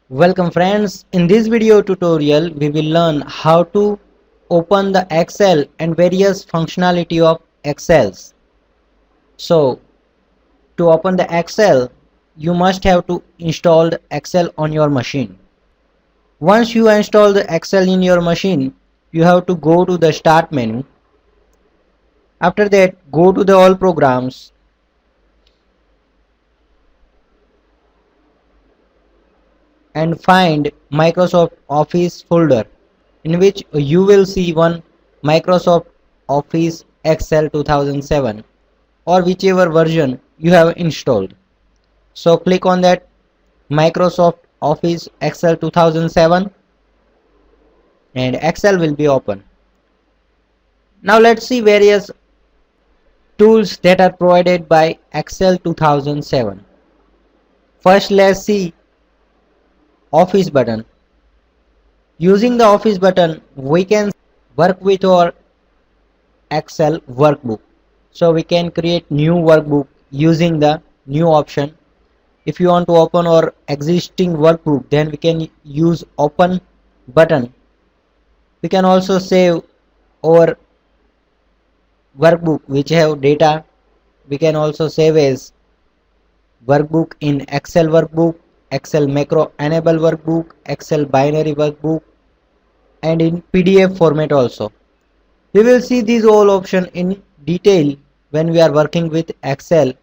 Welcome friends, in this video tutorial we will learn how to open the Excel and various functionality of Excels. So to open the Excel you must have to install the Excel on your machine. Once you install the Excel in your machine, you have to go to the start menu. After that, go to the all programs and find Microsoft Office folder, in which you will see one Microsoft Office Excel 2007 or whichever version you have installed. So click on that Microsoft Office Excel 2007 and Excel will be open. Now let's see various tools that are provided by Excel 2007. First, let's see Office button. Using the Office button, we can work with our Excel workbook. So we can create new workbook using the new option. If you want to open our existing workbook, then we can use open button. We can also save our workbook which have data. We can also save as workbook in Excel workbook, Excel macro enable workbook, Excel binary workbook, and in PDF format also. We will see these all options in detail when we are working with Excel.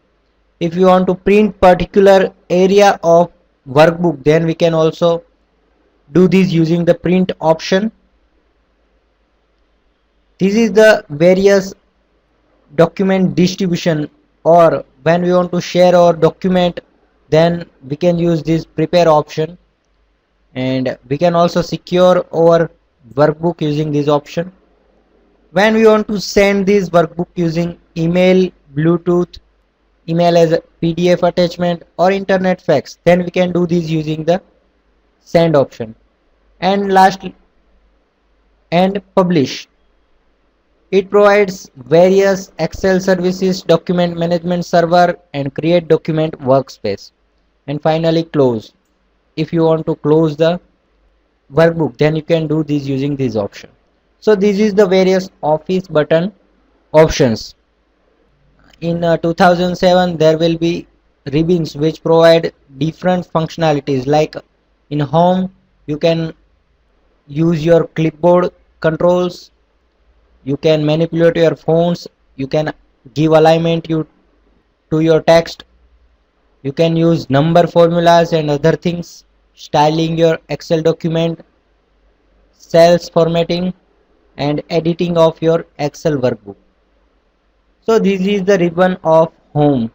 If you want to print particular area of workbook, then we can also do this using the print option. This is the various document distribution, or when we want to share our document, then we can use this prepare option, and we can also secure our workbook using this option. When we want to send this workbook using email, Bluetooth, email as a PDF attachment or internet fax, then we can do this using the send option. And lastly, and publish. It provides various Excel services, document management server, and create document workspace. And finally, close. If you want to close the workbook, then you can do this using this option. So this is the various Office button options. In 2007 there will be ribbons which provide different functionalities, like in home you can use your clipboard controls, you can manipulate your fonts, you can give alignment to your text, you can use number formulas and other things, styling your Excel document, cells formatting, and editing of your Excel workbook. So this is the ribbon of home.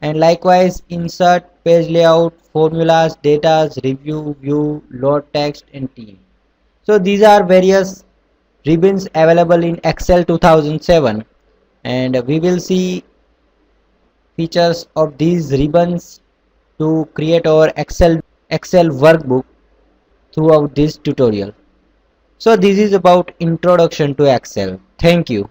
And likewise, insert, page layout, formulas, data, review, view, load text, and team. So these are various ribbons available in Excel 2007, and we will see features of these ribbons to create our Excel workbook throughout this tutorial. So this is about introduction to Excel. Thank you.